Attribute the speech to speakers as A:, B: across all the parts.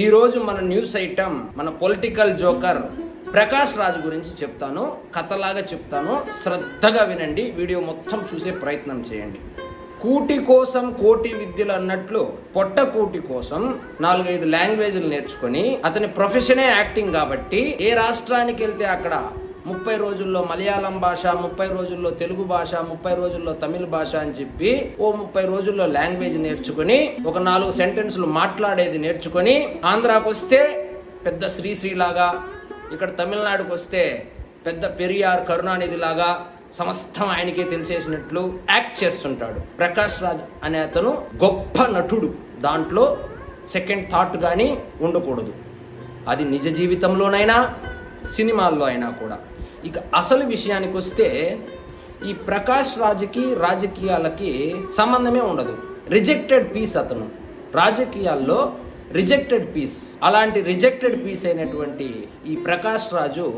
A: ఈరోజు మన news item మన పొలిటికల్ జోకర్ ప్రకాష్ రాజ్ గురించి చెప్తాను. కథలాగా చెప్తాను, శ్రద్ధగా వినండి. వీడియో మొత్తం చూసే ప్రయత్నం చేయండి. కూటి కోసం కోటి విద్యలు అన్నట్లు పొట్టకూటి కోసం 4-5 లాంగ్వేజ్లు నేర్చుకొని, అతని ప్రొఫెషనే యాక్టింగ్ కాబట్టి ఏ రాష్ట్రానికి వెళ్తే అక్కడ 30 రోజుల్లో మలయాళం భాష, 30 రోజుల్లో తెలుగు భాష, 30 రోజుల్లో తమిళ భాష అని చెప్పి 30 రోజుల్లో లాంగ్వేజ్ నేర్చుకుని ఒక 4 సెంటెన్స్లు మాట్లాడేది నేర్చుకొని, ఆంధ్రాకు వస్తే పెద్ద శ్రీశ్రీలాగా, ఇక్కడ తమిళనాడుకు వస్తే పెద్ద పెరియార్ కరుణానిధి లాగా సమస్తం ఆయనకే తెలిసేసినట్లు యాక్ట్ చేస్తుంటాడు. ప్రకాష్ రాజ్ అనే అతను గొప్ప నటుడు. దాంట్లో సెకండ్ థాట్ కానీ ఉండకూడదు. అది నిజ జీవితంలోనైనా సినిమాల్లో అయినా కూడా. ఇక అసలు విషయానికి వస్తే ఈ ప్రకాష్ రాజ్కి రాజకీయాలకి సంబంధమే ఉండదు. రిజెక్టెడ్ పీస్ అతను, రాజకీయాల్లో రిజెక్టెడ్ పీస్. అలాంటి రిజెక్టెడ్ పీస్ అయినటువంటి ఈ ప్రకాష్ రాజు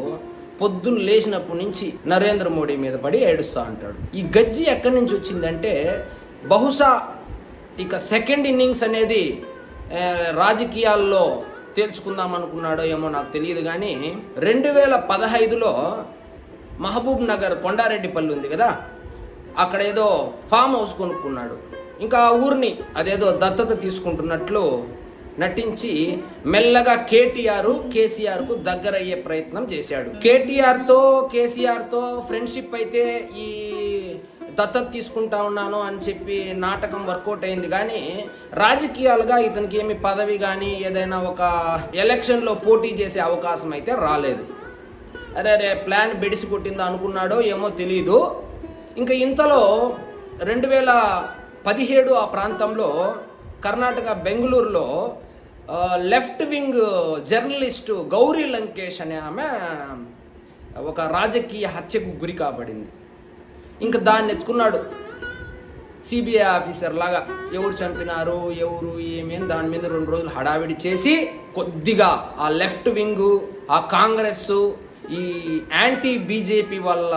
A: పొద్దున్న లేచినప్పటి నుంచి నరేంద్ర మోడీ మీద పడి ఏడుస్తూ అంటాడు. ఈ గజ్జి ఎక్కడి నుంచి వచ్చిందంటే, బహుశా ఇక సెకండ్ ఇన్నింగ్స్ అనేది రాజకీయాల్లో తేల్చుకుందాం అనుకున్నాడో ఏమో నాకు తెలియదు. కానీ 2015లో మహబూబ్ నగర్ కొండారెడ్డిపల్లి ఉంది కదా, అక్కడ ఏదో ఫామ్ హౌస్ కొనుక్కున్నాడు. ఇంకా ఆ ఊరిని అదేదో దత్తత తీసుకుంటున్నట్లు నటించి మెల్లగా కేసీఆర్కు దగ్గర అయ్యే ప్రయత్నం చేశాడు. కేసీఆర్తో ఫ్రెండ్షిప్ అయితే ఈ దత్తత తీసుకుంటా ఉన్నాను అని చెప్పి నాటకం వర్కౌట్ అయింది. కానీ రాజకీయాలుగా ఇతనికి ఏమి పదవి కానీ ఏదైనా ఒక ఎలక్షన్లో పోటీ చేసే అవకాశం అయితే రాలేదు. అరే ప్లాన్ బెడిసి కొట్టిందా అనుకున్నాడో ఏమో తెలీదు. ఇంకా ఇంతలో 2017 ఆ ప్రాంతంలో కర్ణాటక బెంగళూరులో left wing journalist Gauri Lankesh అనే ఆమె ఒక రాజకీయ హత్యకు గురి కాబడింది. ఇంకా దాన్ని ఎత్తుకున్నాడు సిబిఐ ఆఫీసర్ లాగా. ఎవరు చంపినారు, ఎవరు ఏమేమి దాని మీద 2 రోజులు హడావిడి చేసి కొద్దిగా ఆ లెఫ్ట్ వింగ్, ఆ కాంగ్రెస్, ఈ యాంటీ బీజేపీ వల్ల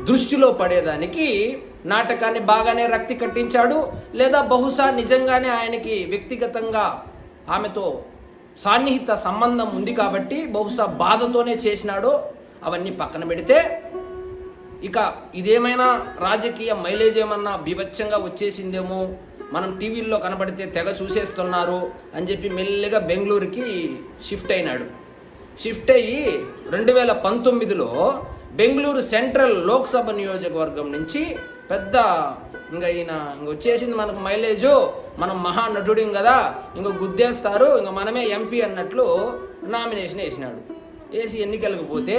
A: దృష్టిలో పడేదానికి నాటకాన్ని బాగానే రక్తి కట్టించాడు. లేదా బహుశా నిజంగానే ఆయనకి వ్యక్తిగతంగా ఆమెతో సాన్నిహిత సంబంధం ఉంది కాబట్టి బహుశా బాధతోనే చేసినాడో అవన్నీ పక్కన పెడితే, ఇక ఇదేమైనా రాజకీయ మైలేజ్ ఏమన్నా బీభత్సంగా వచ్చేసిందేమో, మనం టీవీల్లో కనబడితే తెగ చూసేస్తున్నారు అని చెప్పి మెల్లిగా బెంగళూరుకి షిఫ్ట్ అయినాడు. షిఫ్ట్ అయ్యి 2019లో బెంగళూరు సెంట్రల్ లోక్సభ నియోజకవర్గం నుంచి పెద్ద ఇంకా వచ్చేసింది మనకు మైలేజు, మనం మహానటుడిం కదా, ఇంకో గుద్దేస్తారు, ఇంకా మనమే ఎంపీ అన్నట్లు నామినేషన్ వేసినాడు. వేసి ఎన్నికలకు పోతే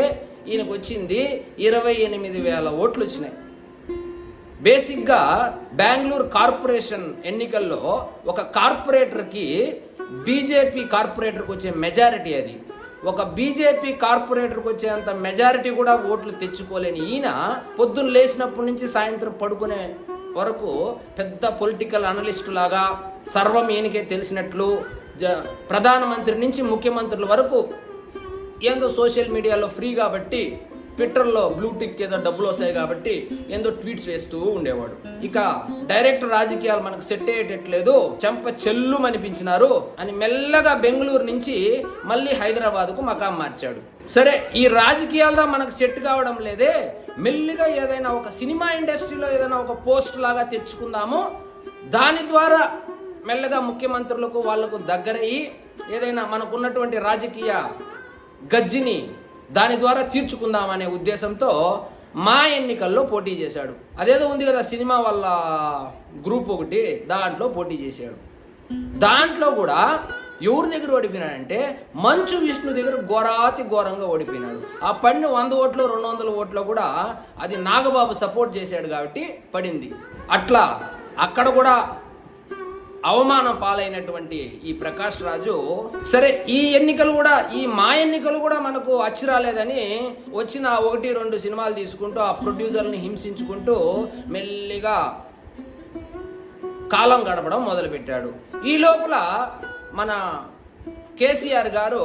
A: ఈయనకు వచ్చింది 28,000 ఓట్లు వచ్చినాయి. బేసిక్గా బెంగళూరు కార్పొరేషన్ ఎన్నికల్లో ఒక కార్పొరేటర్కి బీజేపీ కార్పొరేటర్కి వచ్చే మెజారిటీ అది. ఒక బీజేపీ కార్పొరేటర్కి వచ్చేంత మెజారిటీ కూడా ఓట్లు తెచ్చుకోలేని ఈయన పొద్దున్న లేచినప్పటి నుంచి సాయంత్రం పడుకునే వరకు పెద్ద పొలిటికల్ అనలిస్టు లాగా సర్వం ఈయనకే తెలిసినట్లు, ప్రధానమంత్రి నుంచి ముఖ్యమంత్రుల వరకు ఏందో సోషల్ మీడియాలో ఫ్రీ కాబట్టి, ట్విట్టర్లో బ్లూటిక్ ఏదో డబ్బులు వస్తాయి కాబట్టి ఏందో ట్వీట్స్ వేస్తూ ఉండేవాడు. ఇక డైరెక్ట్ రాజకీయాలు మనకు సెట్ అయ్యేటట్లేదు, చెంప చెల్లు అనిపించినారు అని మెల్లగా బెంగళూరు నుంచి మళ్ళీ హైదరాబాద్కు మకాం మార్చాడు. సరే, ఈ రాజకీయాలతో మనకు సెట్ కావడం లేదే, మెల్లిగా ఏదైనా ఒక సినిమా ఇండస్ట్రీలో ఏదైనా ఒక పోస్ట్ లాగా తెచ్చుకుందాము, దాని ద్వారా మెల్లగా ముఖ్యమంత్రులకు వాళ్లకు దగ్గరయ్యి ఏదైనా మనకున్నటువంటి రాజకీయ గజ్జిని దాని ద్వారా తీర్చుకుందామనే ఉద్దేశంతో మా ఎన్నికల్లో పోటీ చేశాడు. అదేదో ఉంది కదా సినిమా వాళ్ళ గ్రూప్ ఒకటి, దాంట్లో పోటీ చేశాడు. దాంట్లో కూడా ఎవరి దగ్గర ఓడిపోయినాడంటే మంచు విష్ణు దగ్గర ఘోరంగా ఓడిపోయినాడు. ఆ పడిన 100 ఓట్లు 200 ఓట్లో కూడా అది నాగబాబు సపోర్ట్ చేశాడు కాబట్టి పడింది. అట్లా అక్కడ కూడా అవమానం పాలైనటువంటి ఈ ప్రకాష్ రాజు, సరే ఈ ఎన్నికలు కూడా, ఈ మా ఎన్నికలు కూడా మనకు అచ్చి రాలేదని వచ్చిన 1-2 సినిమాలు తీసుకుంటూ ఆ ప్రొడ్యూసర్ని హింసించుకుంటూ మెల్లిగా కాలం గడపడం మొదలుపెట్టాడు. ఈ లోపల మన కేసీఆర్ గారు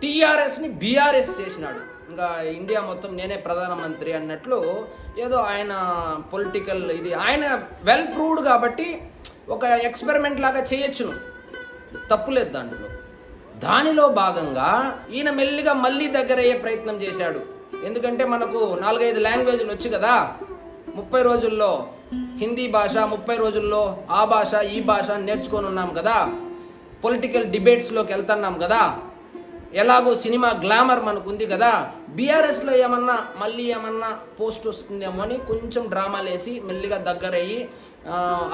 A: టీఆర్ఎస్ని బీఆర్ఎస్ చేసినాడు. ఇంకా ఇండియా మొత్తం నేనే ప్రధానమంత్రి అన్నట్లు ఏదో ఆయన పొలిటికల్ ఇది, ఆయన వెల్ ప్రూవ్డ్ కాబట్టి ఒక ఎక్స్పెరిమెంట్ లాగా చేయొచ్చును, తప్పులేదు దాంట్లో. దానిలో భాగంగా ఈయన మెల్లిగా మళ్ళీ దగ్గరయ్యే ప్రయత్నం చేశాడు. ఎందుకంటే మనకు 4-5 లాంగ్వేజ్లు వచ్చి కదా, 30 రోజుల్లో హిందీ భాష, 30 రోజుల్లో ఆ భాష ఈ భాష నేర్చుకొని ఉన్నాం కదా, పొలిటికల్ డిబేట్స్లోకి వెళ్తున్నాం కదా, ఎలాగో సినిమా గ్లామర్ మనకు ఉంది కదా, బీఆర్ఎస్లో మళ్ళీ ఏమన్నా పోస్ట్ వస్తుందేమో అని కొంచెం డ్రామాలు వేసి మెల్లిగా దగ్గరయ్యి,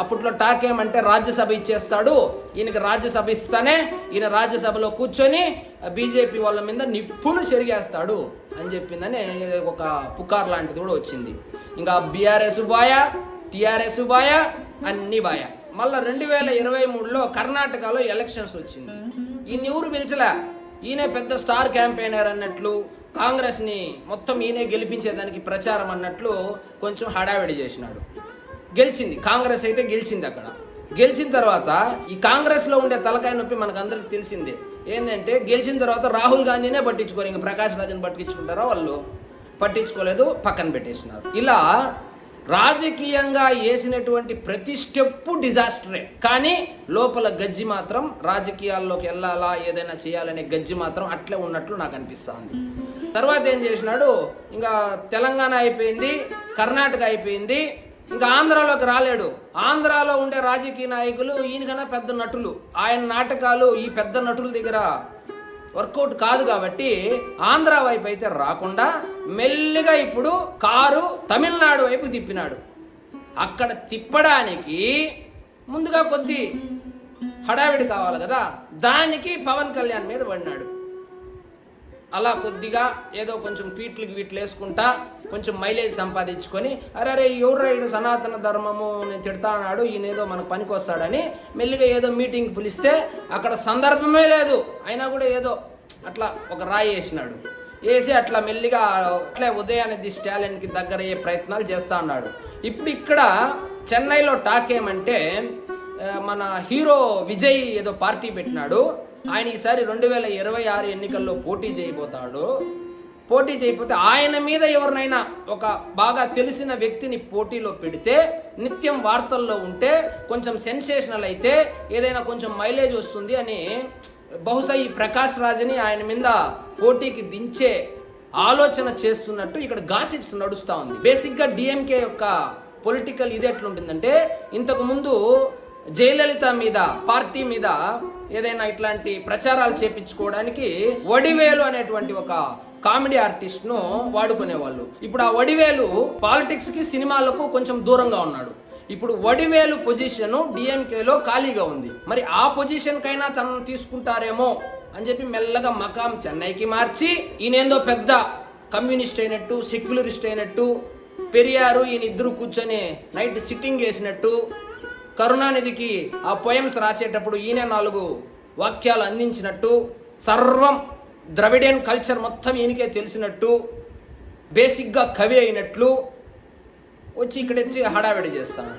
A: అప్పట్లో టాక్ ఏమంటే రాజ్యసభ ఇచ్చేస్తాడు, ఈయనకి రాజ్యసభ ఇస్తానే ఈయన రాజ్యసభలో కూర్చొని బీజేపీ వాళ్ళ మీద నిప్పులు చెరిగేస్తాడు అని చెప్పిందని ఒక పుకార్ లాంటిది కూడా వచ్చింది. ఇంకా బీఆర్ఎస్ బాయ, టీఆర్ఎస్ బాయ, అన్ని బాయ. మళ్ళీ 2023లో కర్ణాటకలో ఎలక్షన్స్ వచ్చింది. ఈయన ఎవరు పిలిచలే, ఈయనే పెద్ద స్టార్ క్యాంపెయినర్ అన్నట్లు, కాంగ్రెస్ని మొత్తం ఈయనే గెలిపించేదానికి ప్రచారం అన్నట్లు కొంచెం హడావిడి చేసినాడు. గెలిచింది కాంగ్రెస్, అయితే గెలిచింది. అక్కడ గెలిచిన తర్వాత ఈ కాంగ్రెస్లో ఉండే తలకాయ నొప్పి మనకు అందరికి తెలిసిందే. ఏంటంటే గెలిచిన తర్వాత రాహుల్ గాంధీనే పట్టించుకోరు, ఇంకా ప్రకాష్ రాజ్ని పట్టించుకుంటారా వాళ్ళు? పట్టించుకోలేదు, పక్కన పెట్టేసినారు. ఇలా రాజకీయంగా వేసినటువంటి ప్రతి స్టెప్పు డిజాస్టరే. కానీ లోపల గజ్జి మాత్రం రాజకీయాల్లోకి వెళ్ళాలా, ఏదైనా చేయాలనే గజ్జి మాత్రం అట్లే ఉన్నట్లు నాకు అనిపిస్తుంది. తర్వాత ఏం చేసినాడు, ఇంకా తెలంగాణ అయిపోయింది, కర్ణాటక అయిపోయింది, ఇంకా ఆంధ్రాలోకి రాలేడు. ఆంధ్రాలో ఉండే రాజకీయ నాయకులు ఈయనకన్నా పెద్ద నటులు, ఆయన నాటకాలు ఈ పెద్ద నటుల దగ్గర వర్కౌట్ కాదు కాబట్టి ఆంధ్ర వైపు అయితే రాకుండా మెల్లిగా ఇప్పుడు కారు తమిళనాడు వైపు తిప్పినాడు. అక్కడ తిప్పడానికి ముందుగా కొద్ది హడావిడి కావాలి కదా, దానికి పవన్ కళ్యాణ్ మీద పడినాడు. అలా కొద్దిగా ఏదో కొంచెం ట్వీట్లు వేసుకుంటా కొంచెం మైలేజ్ సంపాదించుకొని, అరే ఎవరు ఈయన సనాతన ధర్మము నేను తిడతా అన్నాడు, ఈయన ఏదో మనకు పనికి వస్తాడని మెల్లిగా ఏదో మీటింగ్ పిలిస్తే అక్కడ సందర్భమే లేదు, అయినా కూడా ఏదో అట్లా ఒక రాయి వేసినాడు. వేసి అట్లా మెల్లిగా అట్లే ఉదయానిధి స్టాలిన్కి దగ్గర అయ్యే ప్రయత్నాలు చేస్తూ ఉన్నాడు. ఇప్పుడు ఇక్కడ చెన్నైలో టాక్ ఏమంటే, మన హీరో విజయ్ ఏదో పార్టీ పెట్టినాడు, ఆయన ఈసారి 2026 ఎన్నికల్లో పోటీ చేయబోతాడు. పోటీ చేయకపోతే ఆయన మీద ఎవరినైనా ఒక బాగా తెలిసిన వ్యక్తిని పోటీలో పెడితే, నిత్యం వార్తల్లో ఉంటే, కొంచెం సెన్సేషనల్ అయితే, ఏదైనా కొంచెం మైలేజ్ వస్తుంది అని బహుశా ఈ ప్రకాష్ రాజ్ని ఆయన మీద పోటీకి దించే ఆలోచన చేస్తున్నట్టు ఇక్కడ గాసిప్స్ నడుస్తూ ఉంది. బేసిక్గా డిఎంకే యొక్క పొలిటికల్ ఇది ఎట్లుంటుందంటే, ఇంతకుముందు జయలలిత మీద, పార్టీ మీద ఏదైనా ఇట్లాంటి ప్రచారాలు చేపించుకోవడానికి వడివేలు అనేటువంటి ఒక కామెడీ ఆర్టిస్ట్ను వాడుకునేవాళ్ళు. ఇప్పుడు ఆ వడివేలు పాలిటిక్స్కి సినిమాలకు కొంచెం దూరంగా ఉన్నాడు. ఇప్పుడు వడివేలు పొజిషన్ డిఎంకేలో ఖాళీగా ఉంది. మరి ఆ పొజిషన్ కైనా తనను తీసుకుంటారేమో అని చెప్పి మెల్లగా మకాం చెన్నైకి మార్చి, ఈయనేందో పెద్ద కమ్యూనిస్ట్ అయినట్టు, సెక్యులరిస్ట్ అయినట్టు, పెరియారు ఈయన ఇద్దరు కూర్చొని నైట్ సిట్టింగ్ వేసినట్టు, కరుణానిధికి ఆ పోయమ్స్ రాసేటప్పుడు ఈయన 4 వాక్యాలు అందించినట్టు, సర్వం ద్రవిడియన్ కల్చర్ మొత్తం ఈయనకే తెలిసినట్టు, బేసిక్గా కవి అయినట్లు వచ్చి ఇక్కడ వచ్చి హడావిడి చేస్తాను.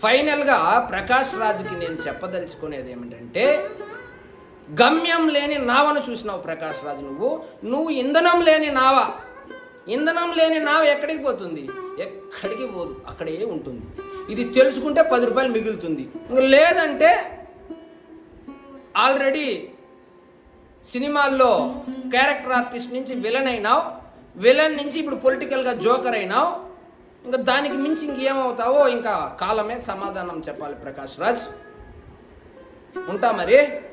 A: ఫైనల్గా ప్రకాష్ రాజ్కి నేను చెప్పదలుచుకునేది ఏమిటంటే, గమ్యం లేని నావను చూసినావు ప్రకాష్ రాజ్, నువ్వు ఇంధనం లేని నావ. ఇంధనం లేని నావ ఎక్కడికి పోతుంది? ఎక్కడికి పోదు, అక్కడే ఉంటుంది. ఇది తెలుసుకుంటే 10 రూపాయలు మిగులుతుంది. లేదంటే ఆల్రెడీ సినిమాల్లో క్యారెక్టర్ ఆర్టిస్ట్ నుంచి విలన్ అయినావు, విలన్ నుంచి ఇప్పుడు పొలిటికల్గా జోకర్ అయినావు. ఇంకా దానికి మించి ఇంకేమవుతావో ఇంకా కాలమే సమాధానం చెప్పాలి ప్రకాష్ రాజ్. ఉంటా మరి.